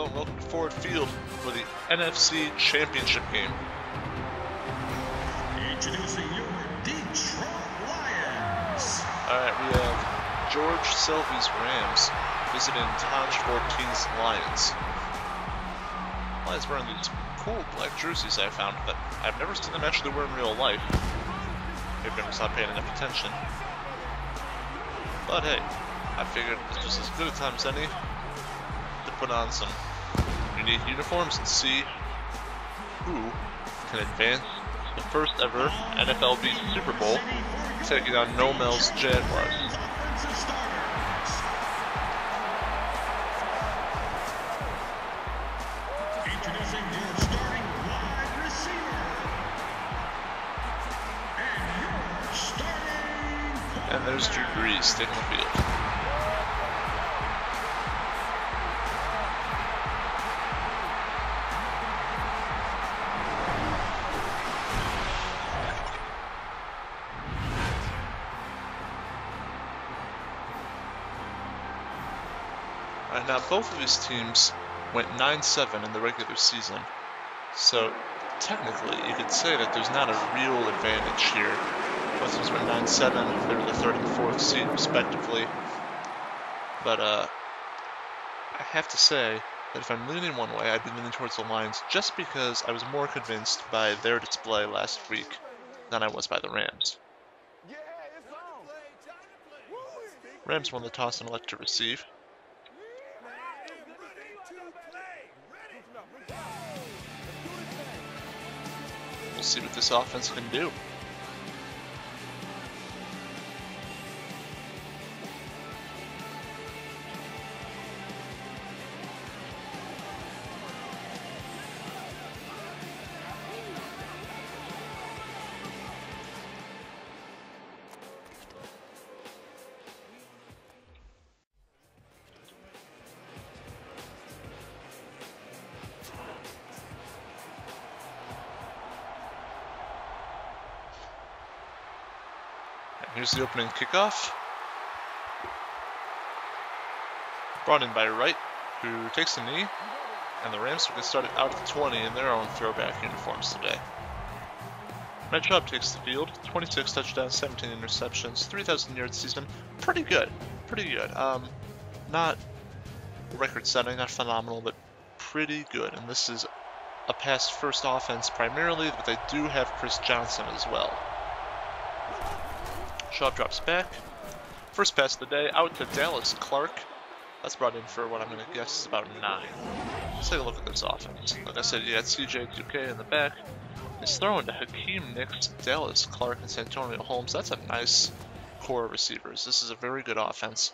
Hello and welcome to Ford Field for the NFC Championship game. Introducing your Detroit Lions. Alright, we have George Selby's Rams visiting Taj 14's Lions. Lions wearing these cool black jerseys I found that I've never seen them actually wear in real life. Maybe never stopped paying enough attention. But hey, I figured this was as good a time as any to put on some unique uniforms and see who can advance the first ever NFLB Super Bowl, taking on Nomel's Jaguars. Introducing your starting wide receiver. And your starting And there's Drew Brees taking the field. Alright, now both of these teams went 9-7 in the regular season, so technically you could say that there's not a real advantage here. Both teams went 9-7, they were the 3rd and 4th seed respectively, but I have to say that if I'm leaning one way, I'd be leaning towards the Lions just because I was more convinced by their display last week than I was by the Rams. Rams won the toss and elected to receive. We'll see what this offense can do. Here's the opening kickoff. Brought in by Wright, who takes a knee, and the Rams will get started out at the 20 in their own throwback uniforms today. Matt Schaub takes the field, 26 touchdowns, 17 interceptions, 3,000 yard season. Pretty good, pretty good. Not record-setting, not phenomenal, but pretty good. And this is a pass-first offense primarily, but they do have Chris Johnson as well. Schaub drops back. First pass of the day out to Dallas Clark. That's brought in for what I'm going to guess is about 9. Let's take a look at this offense. Like I said, you got CJ2K in the back. He's throwing to Hakeem Nicks, Dallas Clark, and Santonio Holmes. That's a nice core of receivers. This is a very good offense.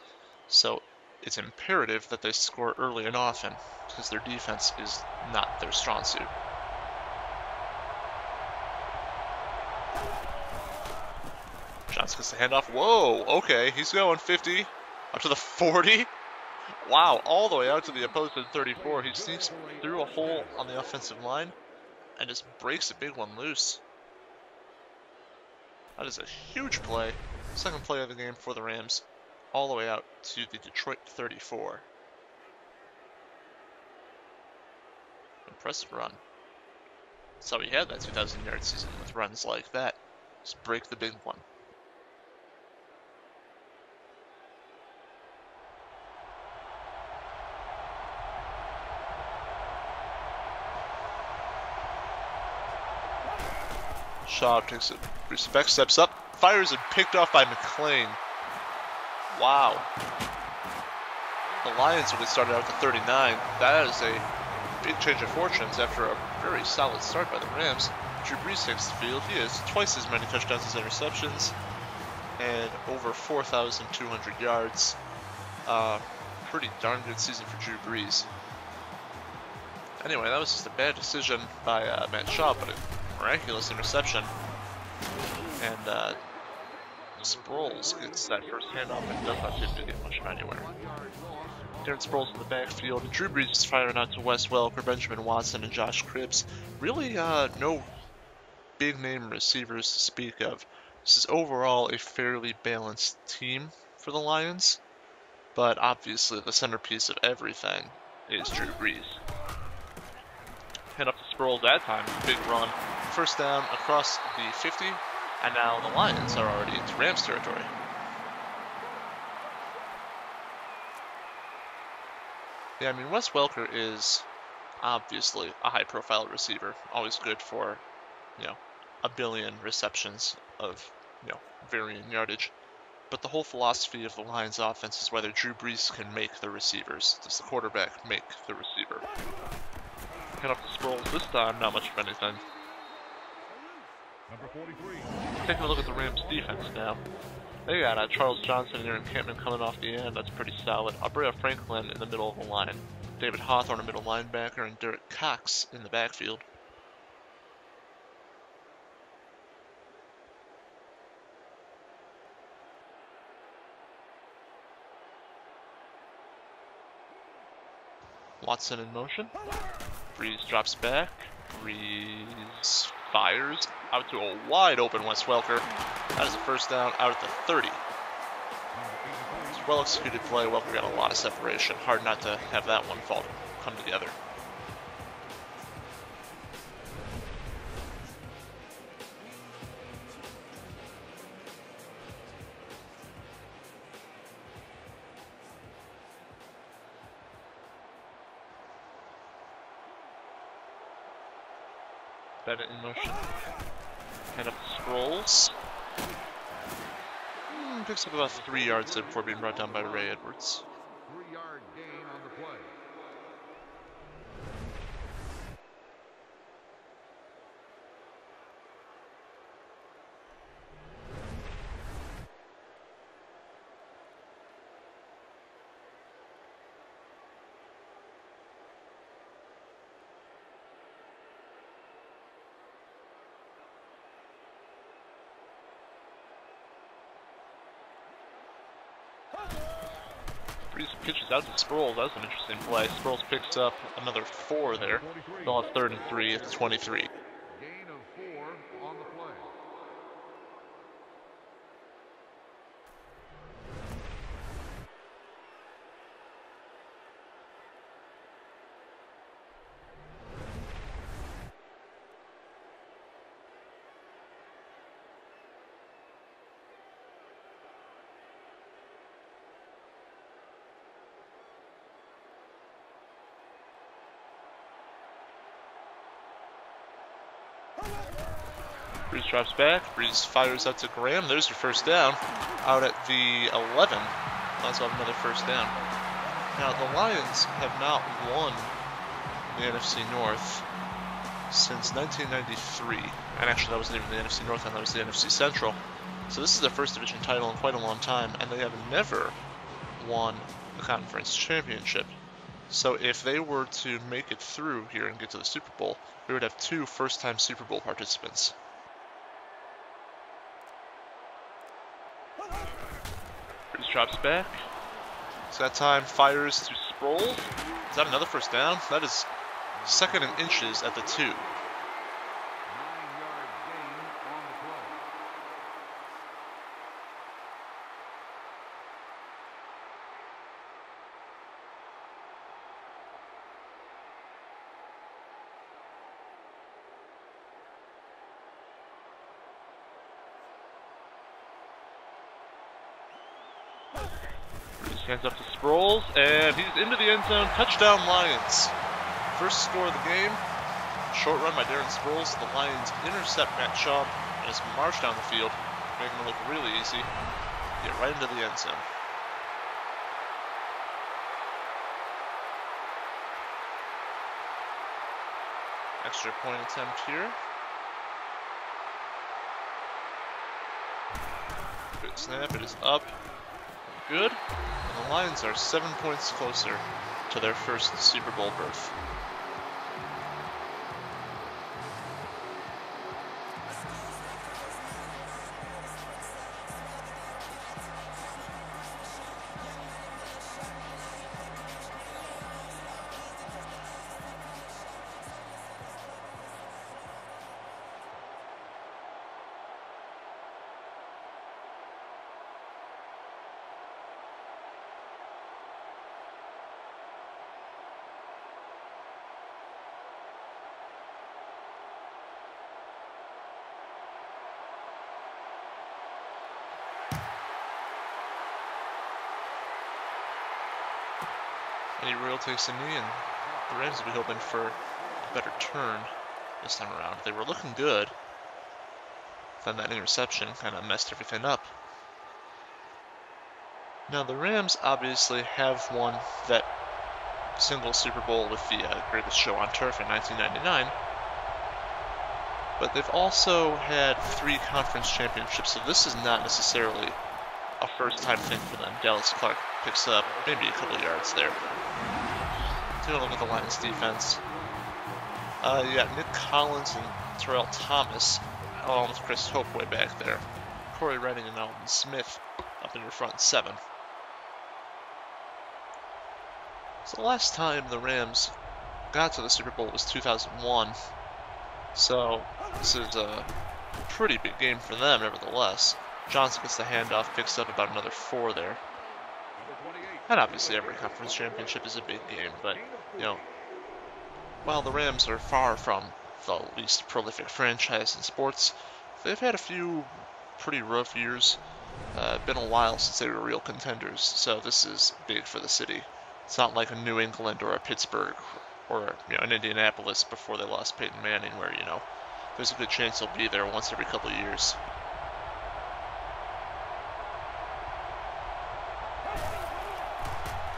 So it's imperative that they score early and often because their defense is not their strong suit. Johnson gets the handoff. Whoa, okay, he's going 50, up to the 40. Wow, all the way out to the opposing 34. He sneaks through a hole on the offensive line and just breaks a big one loose. That is a huge play. Second play of the game for the Rams, all the way out to the Detroit 34. Impressive run. That's how he had that 2,000 yard season with runs like that. Just break the big one. Schaub takes it, respect, steps up, fires and picked off by McClain. Wow. The Lions will get started out to 39. That is a big change of fortunes after a very solid start by the Rams. Drew Brees takes the field. He has twice as many touchdowns as interceptions and over 4,200 yards. Pretty darn good season for Drew Brees. Anyway, that was just a bad decision by Matt Schaub, but a miraculous interception. And Sproles gets that first handoff and does not seem to get much of anywhere. Darren Sproles in the backfield, and Drew Brees is firing out to Wes Welker, Benjamin Watson, and Josh Cribbs. Really, no big name receivers to speak of. This is overall a fairly balanced team for the Lions, but obviously the centerpiece of everything is Drew Brees. Head up to Sproles that time, big run. First down across the 50, and now the Lions are already into Rams territory. Yeah, I mean, Wes Welker is obviously a high-profile receiver, always good for, a billion receptions of, varying yardage. But the whole philosophy of the Lions offense is whether Drew Brees can make the receivers. Does the quarterback make the receiver? Head up to Sproles this time, not much of anything. Number 43. Taking a look at the Rams defense now. They got Charles Johnson and Aaron Campman coming off the end. That's pretty solid. Alberto Franklin in the middle of the line. David Hawthorne, a middle linebacker, and Derek Cox in the backfield. Watson in motion. Brees drops back. Brees fires out to a wide open Wes Welker. That is a first down out at the 30. It's a well executed play. Welker got a lot of separation. Hard not to have that one come together. Bennett in motion. Head up to Sproles. Picks up about 3 yards there before being brought down by Ray Edwards. 3-yard gain on the play. Brees pitches out to Sproles. That was an interesting play. Sproles picks up another 4 there. They'll have 3rd and 3 at the 23. Gain of 4 on the play. Brees drops back. Brees fires out to Graham. There's your first down. Out at the 11. Also have another first down. Now, the Lions have not won the NFC North since 1993. And actually, that wasn't even the NFC North, and that was the NFC Central. So this is their first division title in quite a long time, and they have never won the conference championship. So if they were to make it through here and get to the Super Bowl, we would have 2 first-time Super Bowl participants. Brees drops back. So that time fires to Sproles. Is that another first down? That is 2nd and inches at the 2. 9-yard gain on the play. Brees hands up to Sproles, and he's into the end zone. Touchdown, Lions. First score of the game. Short run by Darren Sproles. The Lions intercept Matt Schaub and just march down the field, making it look really easy. Get right into the end zone. Extra point attempt here. Good snap. It is up. Good. And the Lions are 7 points closer to their first Super Bowl berth. And he real takes a knee, and the Rams will be hoping for a better turn this time around. They were looking good. Then that interception kind of messed everything up. Now the Rams obviously have won that single Super Bowl with the greatest show on turf in 1999. But they've also had 3 conference championships, so this is not necessarily a first-time thing for them. Dallas Clark picks up maybe a couple yards there. Take a look at the Lions defense. You got Nick Collins and Terrell Thomas, along with Chris Hope way back there. Corey Redding and Alvin Smith up in your front 7. So the last time the Rams got to the Super Bowl was 2001. So this is a pretty big game for them, nevertheless. Johnson gets the handoff, picks up about another 4 there. And obviously every conference championship is a big game, but, you know, while the Rams are far from the least prolific franchise in sports, they've had a few pretty rough years. Been a while since they were real contenders, so this is big for the city. It's not like a New England or a Pittsburgh or, you know, an Indianapolis before they lost Peyton Manning, where, you know, there's a good chance he'll be there once every couple of years.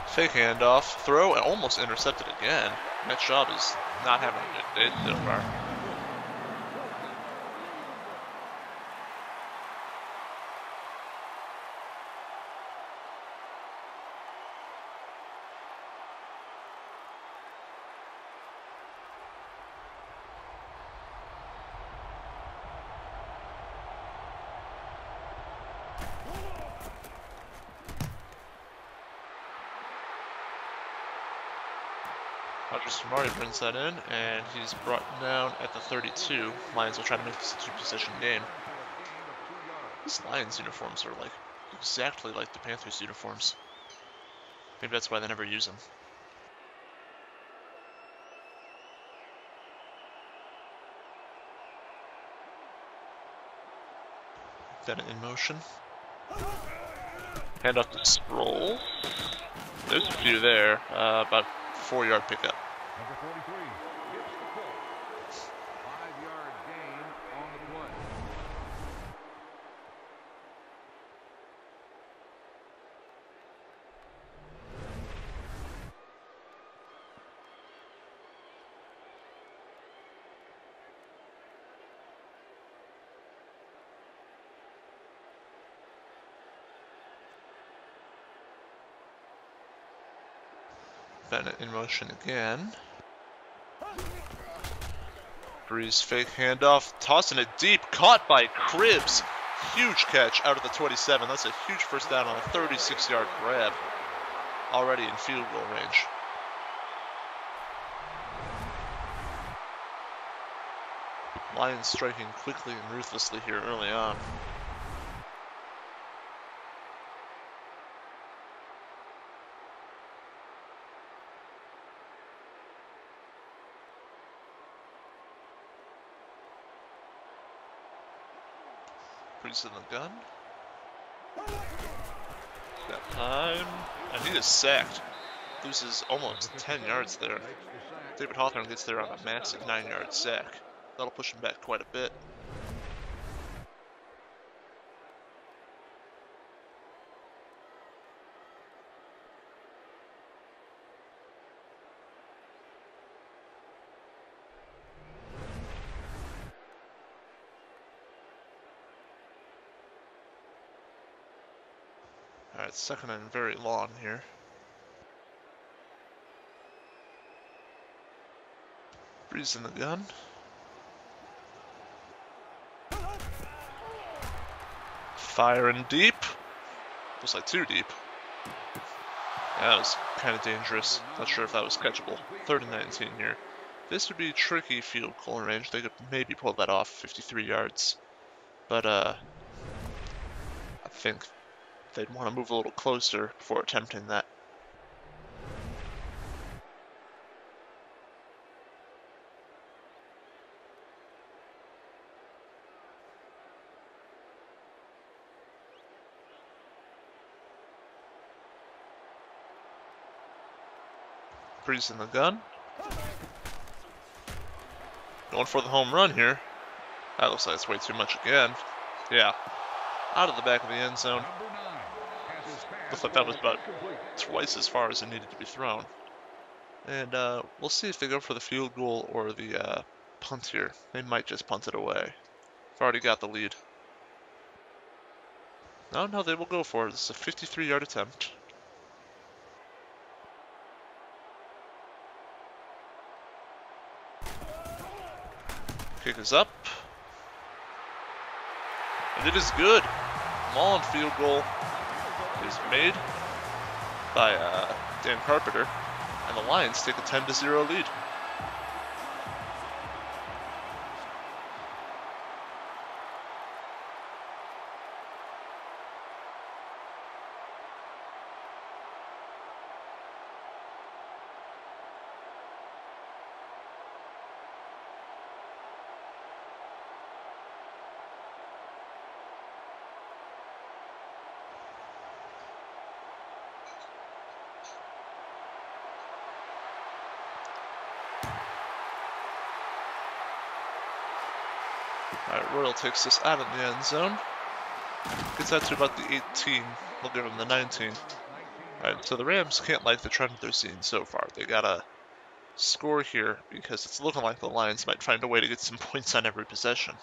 Fake handoff, throw, and almost intercepted again. Matt Schaub is not having a good day so far. Marty brings that in, and he's brought down at the 32. Lions will try to make this a 2-possession game. These Lions uniforms are like exactly like the Panthers uniforms. Maybe that's why they never use them. Then in motion. Hand off to Sproul. There's a few there. About 4-yard pickup. Number 43 gets the pull. 5-yard gain on the play. Bennett in motion again. Breeze fake handoff, tossing it deep, caught by Cribbs. Huge catch out of the 27. That's a huge first down on a 36-yard grab. Already in field goal range. Lions striking quickly and ruthlessly here early on. Breeze in the gun. Got time. And he is sacked. Loses almost 10 yards there. David Hawthorne gets there on a massive 9-yard sack. That'll push him back quite a bit. Alright, second and very long here. Breeze in the gun. Firing deep. Looks like too deep. Yeah, that was kind of dangerous. Not sure if that was catchable. 3rd and 19 here. This would be tricky field goal range. They could maybe pull that off 53 yards. But, I think they'd want to move a little closer before attempting that. Breeze in the gun. Going for the home run here. That looks like it's way too much again. Yeah. Out of the back of the end zone. Looks like that was about twice as far as it needed to be thrown. And we'll see if they go for the field goal or the punt here. They might just punt it away. They've already got the lead. No, they will go for it. This is a 53-yard attempt. Kick is up. And it is good. Mullen field goal is made by Dan Carpenter. And the Lions take a 10-0 lead. Alright, Royal takes this out of the end zone. Gets out to about the 18. We'll give him the 19. Alright, so the Rams can't like the trend they're seeing so far. They gotta score here because it's looking like the Lions might find a way to get some points on every possession.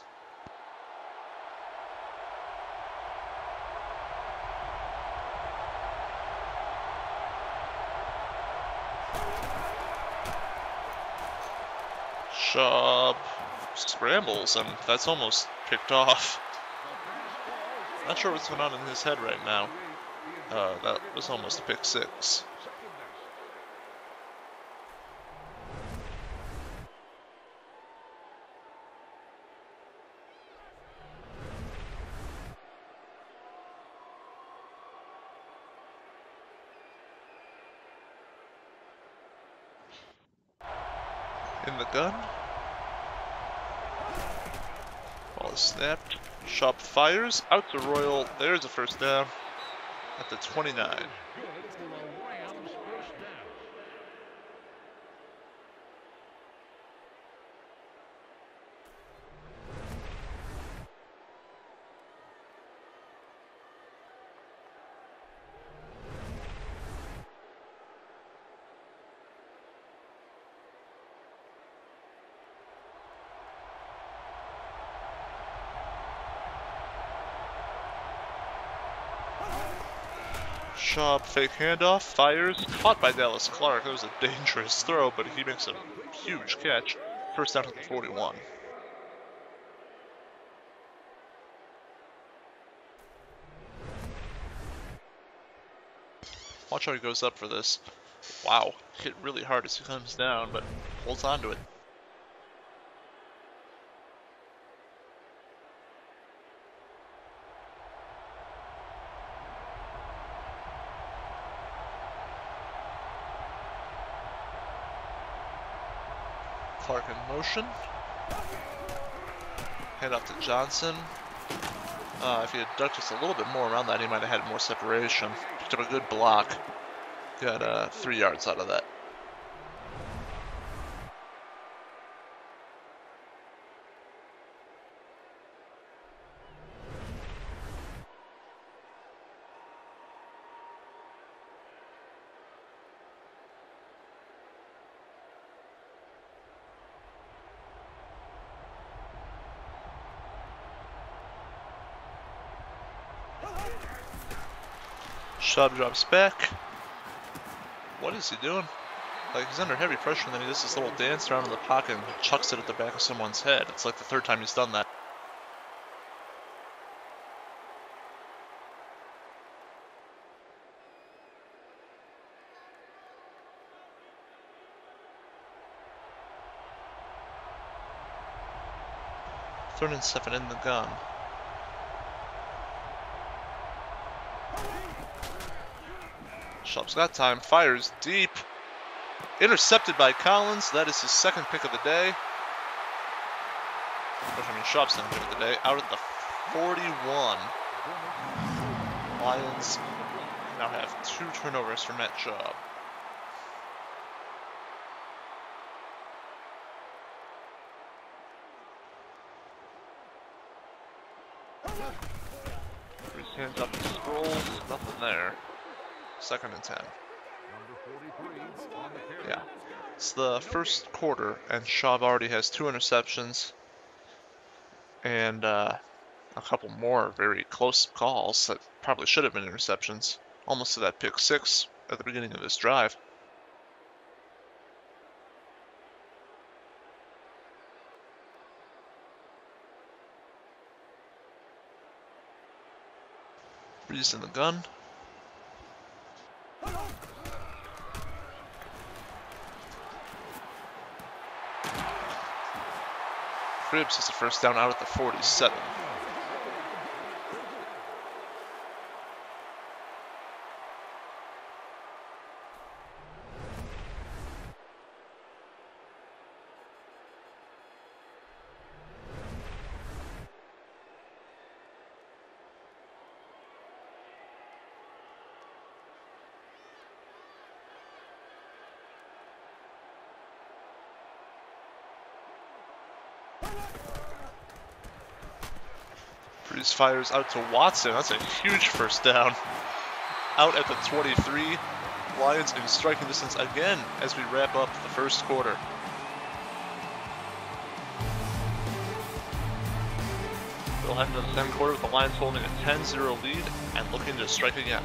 Schaub scrambles, and that's almost picked off. Not sure what's going on in his head right now. That was almost a pick six. In the gun. Ball is snapped. Schaub fires. Out to Royal. There's a first down at the 29. Schaub fake handoff, fires, caught by Dallas Clark. That was a dangerous throw, but he makes a huge catch. First down at the 41. Watch how he goes up for this. Wow, hit really hard as he comes down, but holds on to it. Clark in motion. Hand off to Johnson. If he had ducked just a little bit more around that, he might have had more separation. Picked up a good block. Got 3 yards out of that. Schaub drops back. What is he doing? Like, he's under heavy pressure, and then he does this little dance around in the pocket and chucks it at the back of someone's head. It's like the third time he's done that. Third and 7 in the gun. Schaub's got time, fires deep. Intercepted by Collins. That is his second pick of the day. Schaub's second pick of the day. Out at the 41. Lions now have 2 turnovers for Matt Schaub. Breeze hands up to Sproles, nothing there. 2nd and 10. Yeah. It's the first quarter, and Schaub already has 2 interceptions, and a couple more very close calls that probably should have been interceptions. Almost to that pick 6 at the beginning of this drive. Breeze in the gun. Cribbs has a first down out at the 47. Breeze fires out to Watson. That's a huge first down. Out at the 23. Lions in striking distance again as we wrap up the first quarter. We'll head into the second quarter with the Lions holding a 10-0 lead and looking to strike again.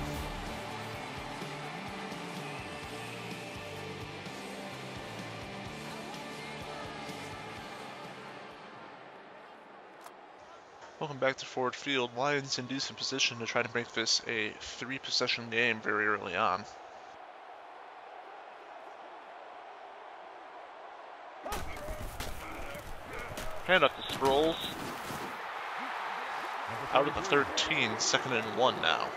Welcome back to Ford Field. Lions in decent position to try to make this a 3-possession game very early on. Hand up to Sproles. Out of the 13, 2nd and 1 now.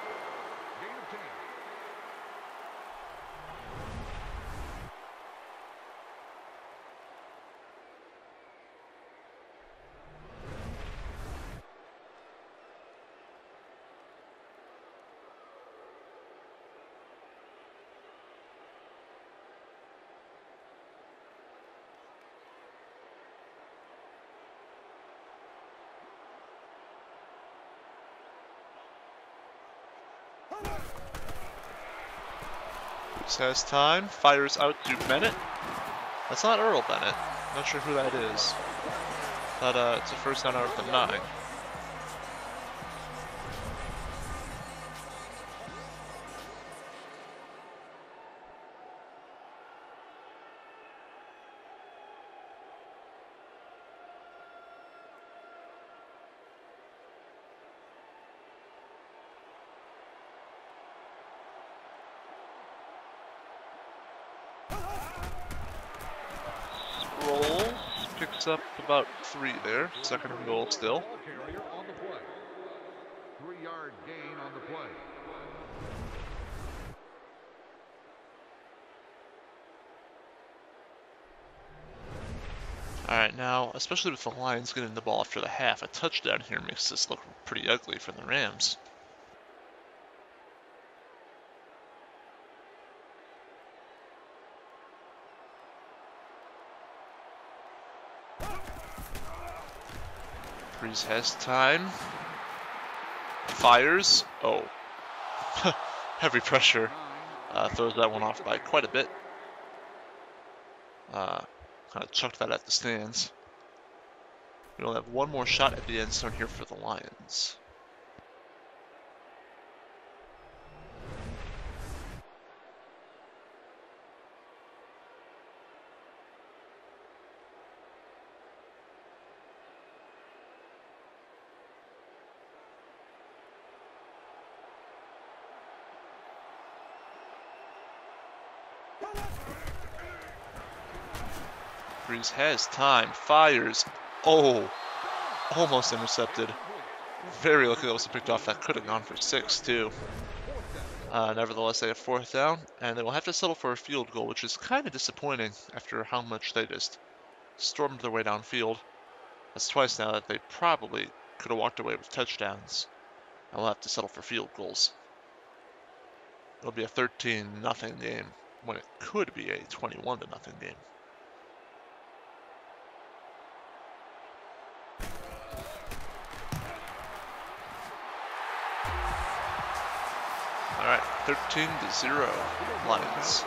Has time, fires out to Bennett. That's not Earl Bennett. Not sure who that is. But it's a first down out of the 9. Picks up about 3 there. 2nd and goal still. 3-yard gain on the play. Alright, now, especially with the Lions getting the ball after the half, a touchdown here makes this look pretty ugly for the Rams. Breeze has time. Fires. Oh. Heavy pressure. Throws that one off by quite a bit. Kind of chucked that at the stands. We only have one more shot at the end zone here for the Lions. Breeze has time, fires. Oh, almost intercepted. Very lucky that was picked off. That could have gone for 6 too. Nevertheless, they have 4th down, and they will have to settle for a field goal, which is kind of disappointing after how much they just stormed their way downfield. That's twice now that they probably could have walked away with touchdowns. And we'll have to settle for field goals. It'll be a 13-0 game when it could be a 21-0 game. 13-0, Lions.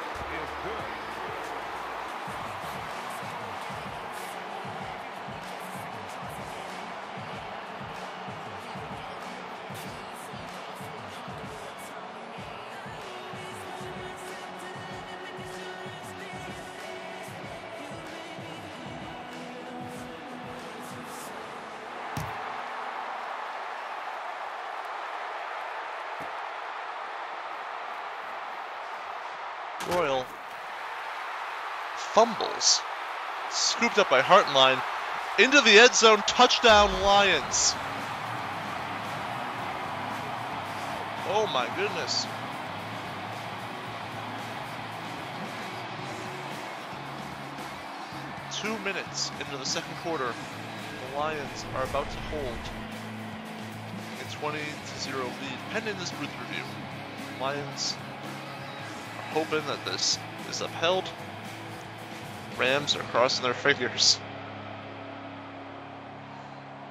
Royal fumbles. Scooped up by Hartline. Into the end zone. Touchdown, Lions. Oh my goodness. Two minutes into the second quarter. The Lions are about to hold a 20-0 lead. Pending this booth review. Lions hoping that this is upheld. Rams are crossing their fingers.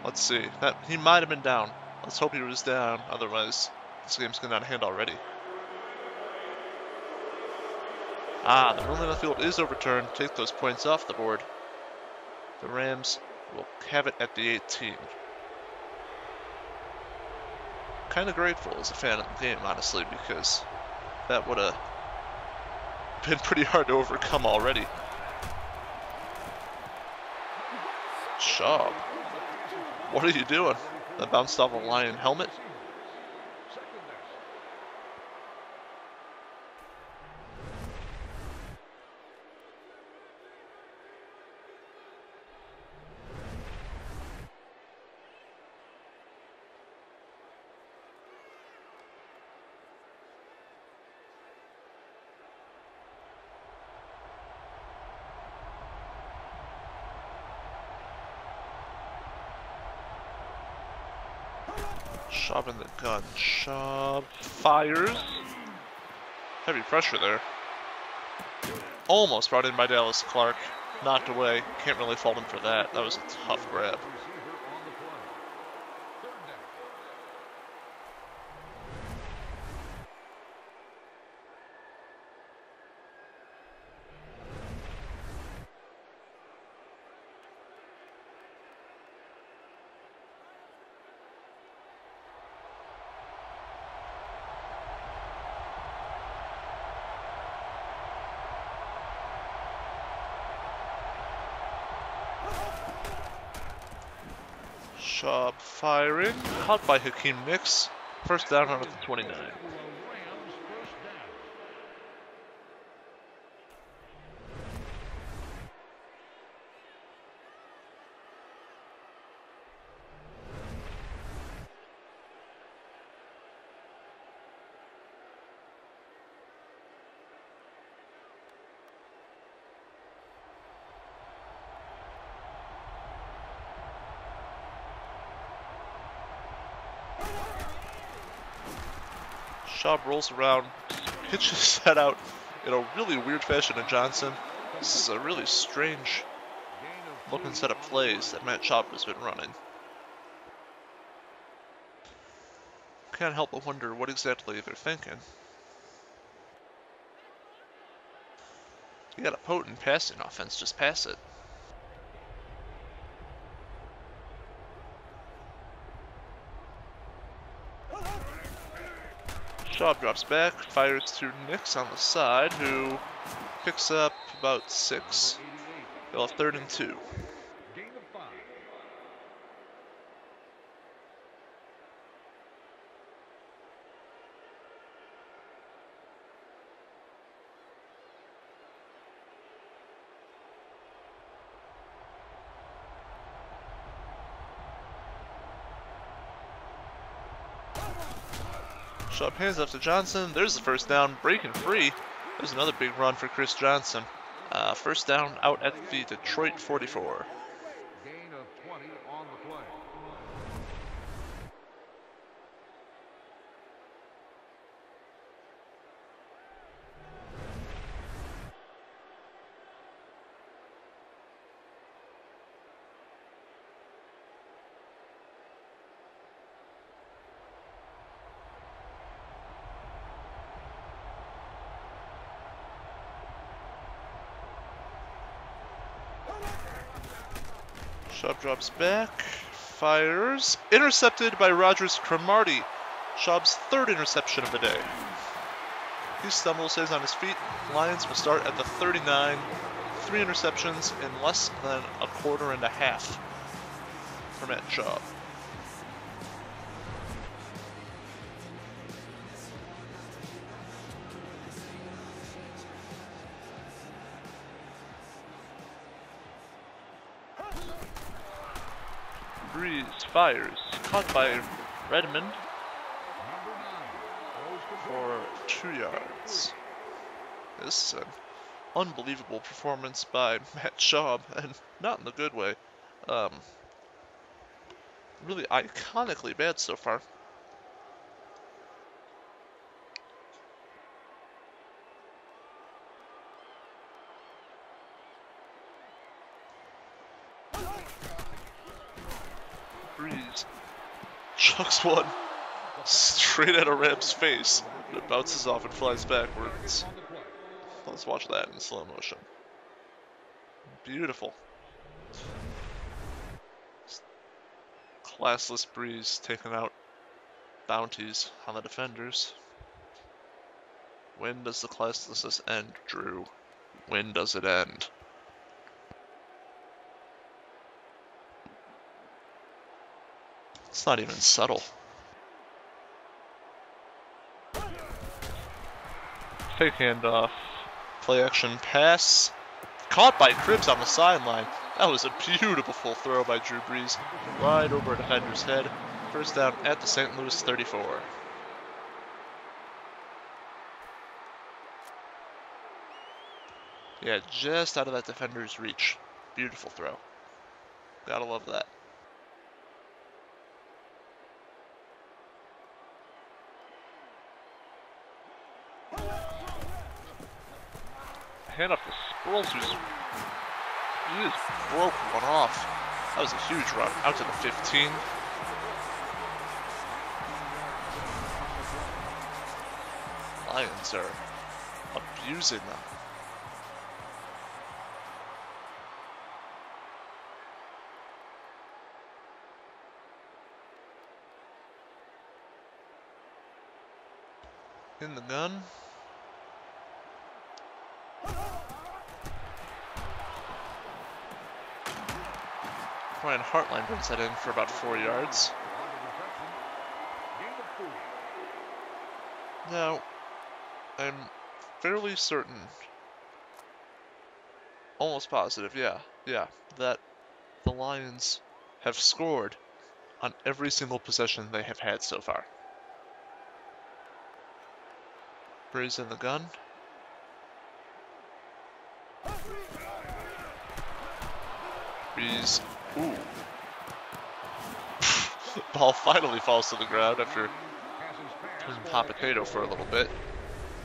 Let's see. That he might have been down. Let's hope he was down. Otherwise, this game's going out of hand already. The ruling on the field is overturned. Take those points off the board. The Rams will have it at the 18. Kind of grateful as a fan of the game, honestly, because that would have been pretty hard to overcome already. Schaub. What are you doing? That bounced off a Lion helmet? Schaub in the gun. Schaub fires. Heavy pressure there. Almost brought in by Dallas Clark. Knocked away. Can't really fault him for that. That was a tough grab. Schaub firing. Caught by Hakeem Nicks. First down on the 29. Schaub rolls around, pitches that out in a really weird fashion to Johnson. This is a really strange looking set of plays that Matt Schaub has been running. Can't help but wonder what exactly they're thinking. You got a potent passing offense, just pass it. Schaub drops back, fires to Nicks on the side, who picks up about 6. They'll have 3rd and 2. Schaub hands off to Johnson. There's the first down, breaking free. There's another big run for Chris Johnson. First down out at the Detroit 44. Gain of 20 on the play. Schaub drops back, fires, intercepted by Rogers Cromartie. Schaub's third interception of the day. He stumbles, stays on his feet. Lions will start at the 39. 3 interceptions in less than a quarter and a half for Matt Schaub. Breeze fires, caught by Redmond for 2 yards. This is an unbelievable performance by Matt Schaub, and not in the good way. Really iconically bad so far. Breeze chucks one straight at a Ram's face. It bounces off and flies backwards. Let's watch that in slow motion. Beautiful. Classless Breeze taking out bounties on the defenders. When does the classlessness end, Drew? When does it end? It's not even subtle. Fake handoff. Play action pass. Caught by Cribbs on the sideline. That was a beautiful throw by Drew Brees. Right over a defender's head. First down at the St. Louis 34. Yeah, just out of that defender's reach. Beautiful throw. Gotta love that. Hand off to Sproles, he just broke one off. That was a huge run, out to the 15. Lions are abusing them. In the gun. Ryan Hartline brings that in for about 4 yards. Now, I'm fairly certain, almost positive, yeah, that the Lions have scored on every single possession they have had so far. Breeze in the gun. Breeze. Ooh. Ball finally falls to the ground after playing hot potato for a little bit.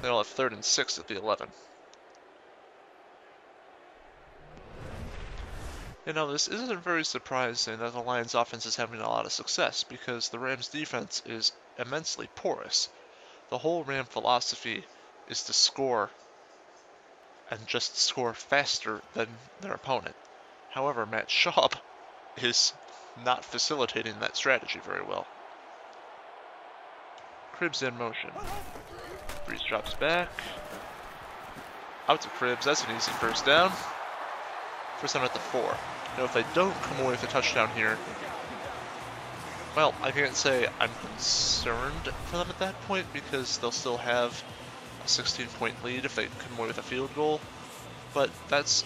They'll have 3rd and 6 at the 11. You know, this isn't very surprising that the Lions offense is having a lot of success because the Rams defense is immensely porous. The whole Ram philosophy is to score and just score faster than their opponent. However, Matt Schaub is not facilitating that strategy very well. Cribbs in motion. Breeze drops back. Out to Cribbs. That's an easy first down. First down at the 4. Now, if they don't come away with a touchdown here, well, I can't say I'm concerned for them at that point because they'll still have a 16-point lead if they come away with a field goal. But that's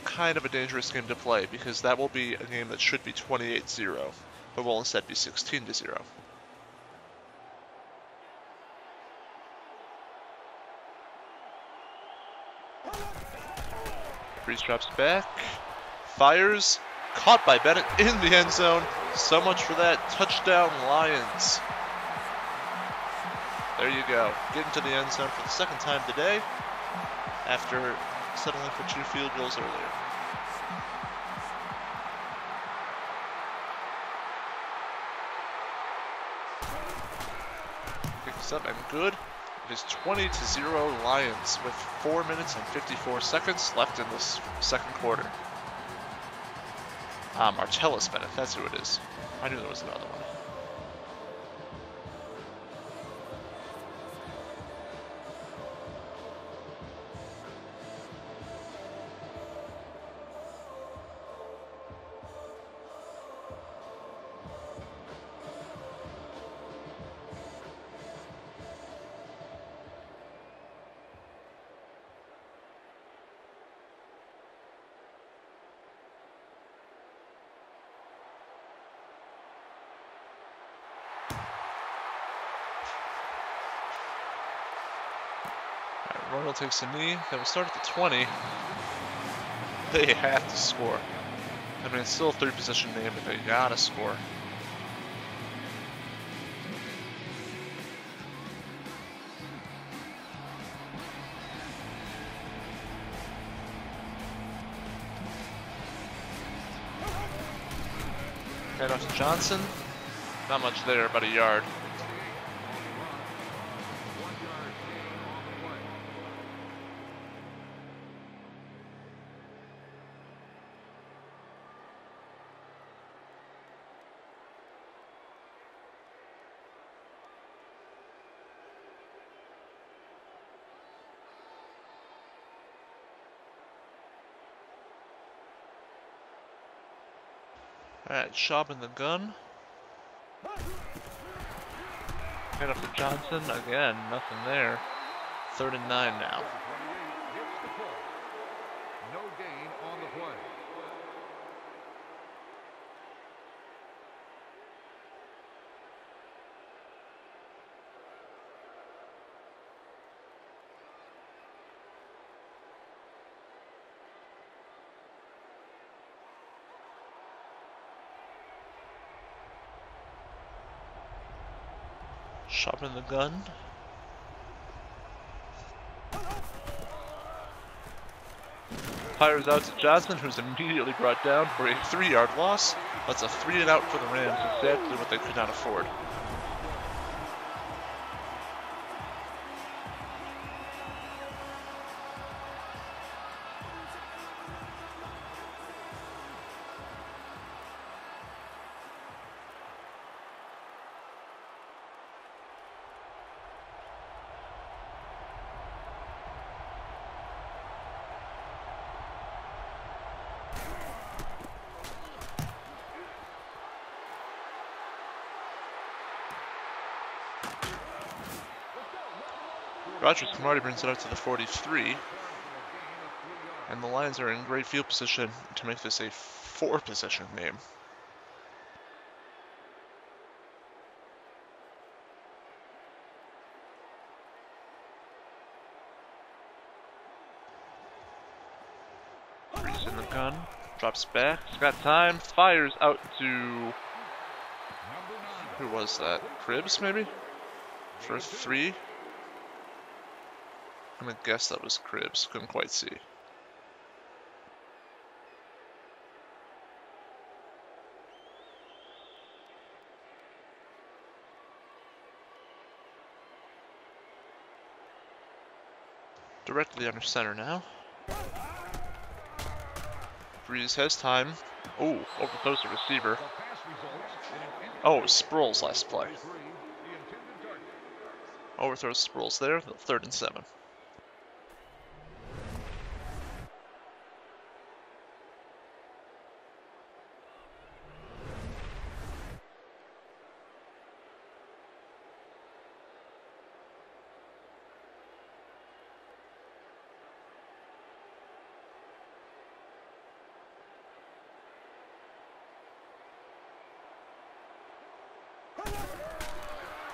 kind of a dangerous game to play because that will be a game that should be 28-0, but will instead be 16-0. Breeze drops back, fires, caught by Bennett in the end zone. So much for that. Touchdown, Lions. There you go. Getting to the end zone for the 2nd time today after settling for 2 field goals earlier. Picks up and good. It is 20-0 Lions with 4 minutes and 54 seconds left in this 2nd quarter. Martellus Bennett, that's who it is. I knew there was another one. Royal takes a knee, then we start at the 20. They have to score. I mean, it's still a 3-position game, but they gotta score. Head off to Johnson. Not much there, about a yard. Alright, Schaub in the gun. Head up to Johnson. Again, nothing there. 3rd and 9 now. No gain on the play. Schaub in the gun. Fires out to Johnson, who's immediately brought down for a 3-yard loss. That's a 3-and-out for the Rams, exactly what they could not afford. Rogers Camardi brings it out to the 43. And the Lions are in great field position to make this a 4-position game. Reese in the gun, drops back, he's got time, fires out to... Who was that? Cribbs, maybe? For 3? I'm gonna guess that was Cribbs, couldn't quite see. Directly under center now. Breeze has time. Oh, overthrows the receiver. Oh, it was Sproles last play. Overthrows Sproles there, 3rd and 7.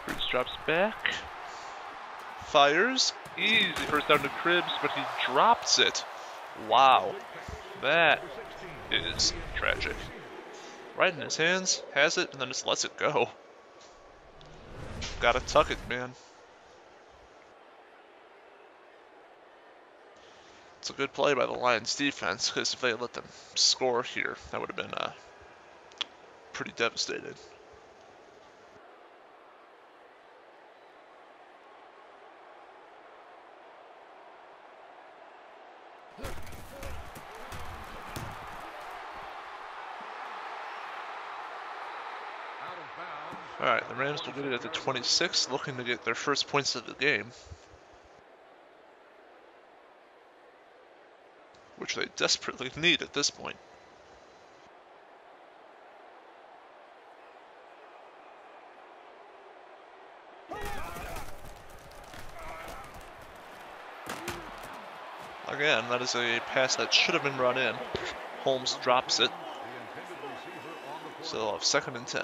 Breeze drops back. Fires. Easy first down to Cribbs, but he drops it. Wow. That is tragic. Right in his hands, has it, and then just lets it go. Gotta tuck it, man. It's a good play by the Lions defense, because if they let them score here, that would have been pretty devastating. Alright, the Rams will get it at the 26, looking to get their first points of the game, which they desperately need at this point. Again, that is a pass that should have been run in. Holmes drops it. So they'll have 2nd and 10.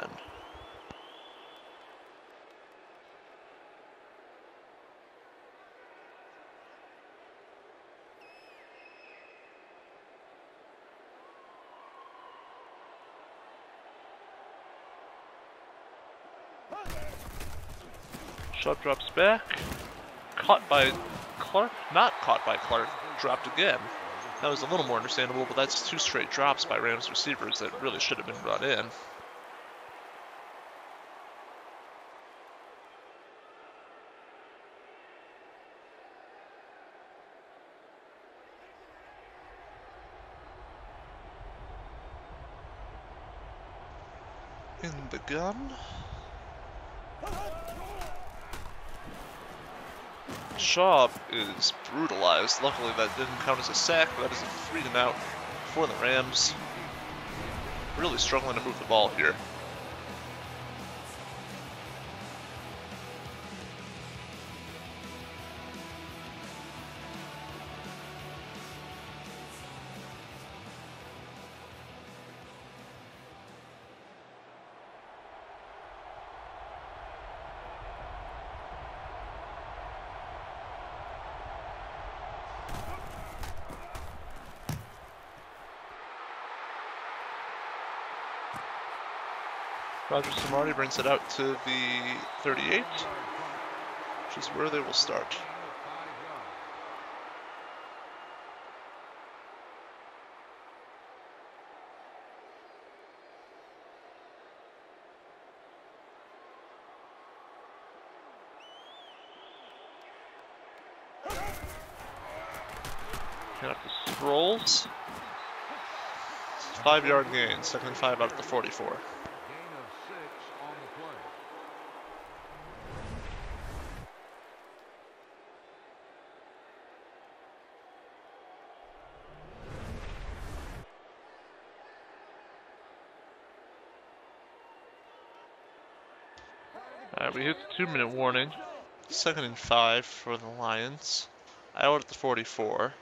Shot drops back. Caught by Clark? Not caught by Clark. Dropped again. That was a little more understandable, but that's 2 straight drops by Rams receivers that really should have been brought in. In the gun. Shaw is brutalized. Luckily that didn't count as a sack, but that is a 3 and out for the Rams. Really struggling to move the ball here. Roger Samardi brings it out to the 38, which is where they will start. Get up to Sproles. 5-yard gain, 2nd and 5 out of the 44. Alright, we hit the 2-minute warning. 2nd and 5 for the Lions. Out at the 44.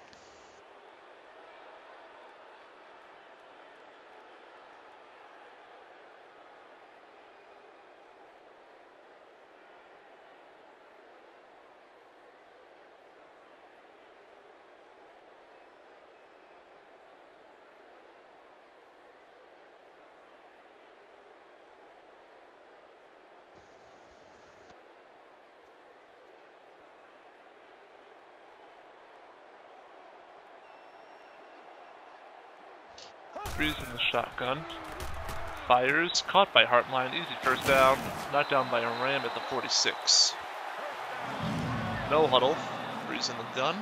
Breeze in the shotgun. Fires. Caught by Hartline. Easy first down. Knocked down by a Ram at the 46. No huddle. Breeze in the gun.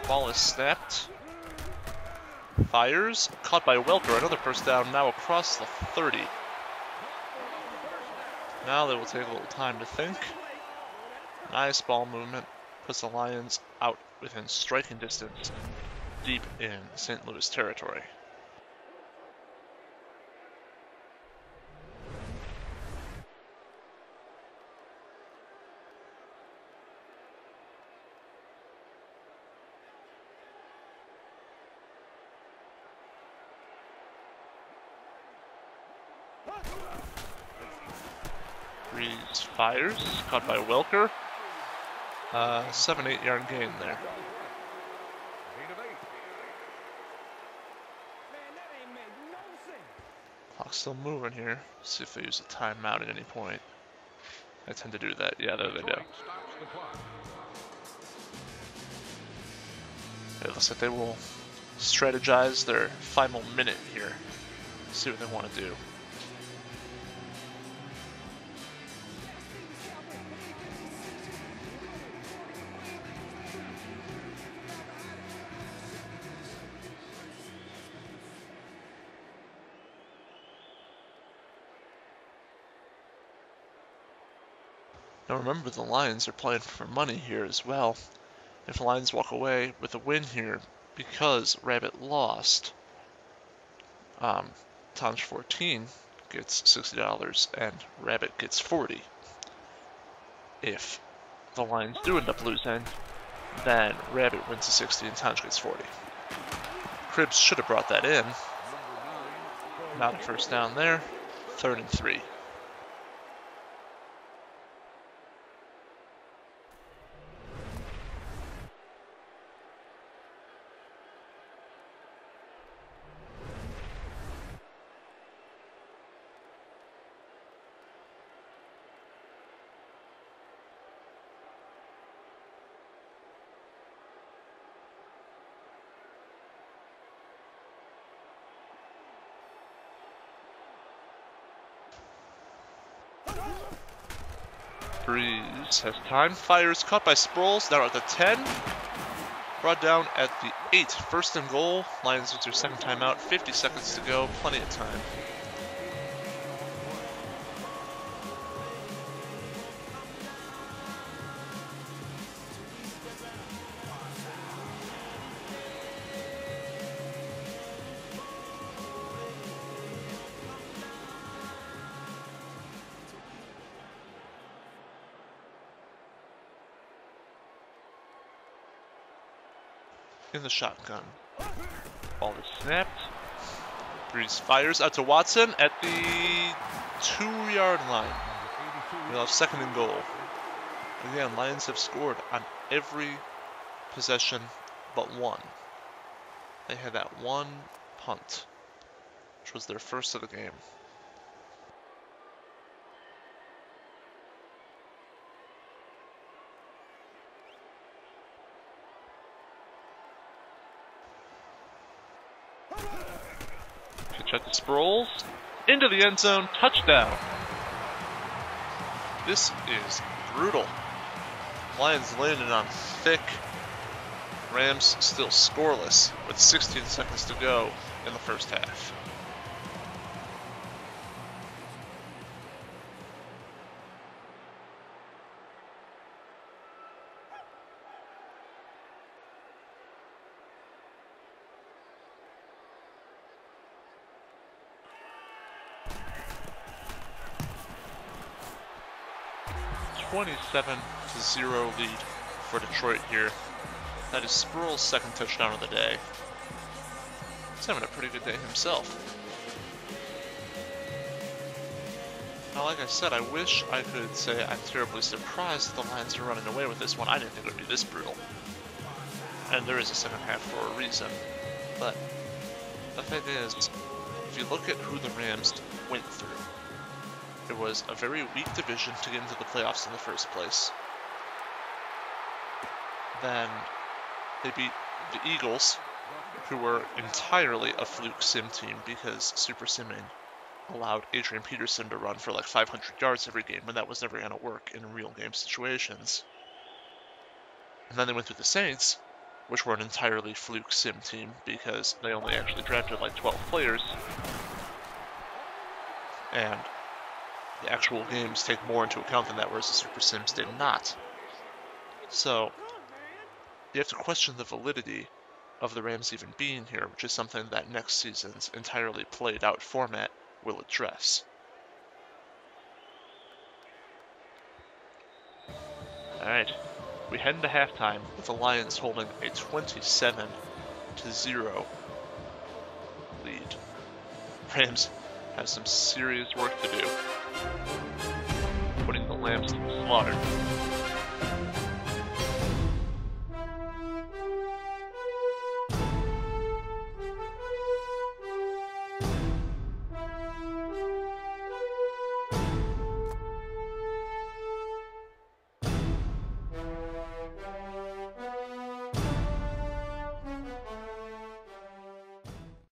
Ball is snapped. Fires. Caught by Welker. Another first down. Now across the 30. Now they will take a little time to think. Nice ball movement. Puts the Lions out within striking distance. Deep in St. Louis territory. Breeze fires, caught by Welker. 7-8 yard gain there. Clock's still moving here. See if they use a timeout at any point. I tend to do that. Yeah, there they do. It looks like they will strategize their final minute here. See what they want to do. Now remember, the Lions are playing for money here as well. If the Lions walk away with a win here, because Rabbit lost, times 14 gets $60 and Rabbit gets 40. If the Lions do end up losing, then Rabbit wins the 60 and Tanj gets 40. Cribbs should have brought that in. Not a first down there. 3rd and 3. Breeze has time, fires, caught by Sproles, now at the 10. Brought down at the 8, 1st and goal. Lions with their second timeout, 50 seconds to go, plenty of time. In the shotgun. Ball is snapped. Breeze fires out to Watson at the 2-yard line. We'll have 2nd and goal. Again, Lions have scored on every possession but one. They had that one punt, which was their first of the game. Pitch out to Sproles, into the end zone, touchdown. This is brutal. Lions landed on thick. Rams still scoreless with 16 seconds to go in the first half. (27-0) lead for Detroit here. That is Sproles' second touchdown of the day. He's having a pretty good day himself. Now, like I said, I wish I could say I'm terribly surprised that the Lions are running away with this one. I didn't think it would be this brutal. And there is a second half for a reason. But the thing is, if you look at who the Rams went through, it was a very weak division to get into the playoffs in the first place. Then they beat the Eagles, who were entirely a fluke sim team because Super Simming allowed Adrian Peterson to run for like 500 yards every game, and that was never going to work in real game situations. And then they went through the Saints, which were an entirely fluke sim team because they only actually drafted like 12 players. And the actual games take more into account than that, whereas the Super Sims did not. So you have to question the validity of the Rams even being here, which is something that next season's entirely played out format will address. Alright, we head into halftime with the Lions holding a 27-0 lead. Rams have some serious work to do, putting the Lambs to the slaughter.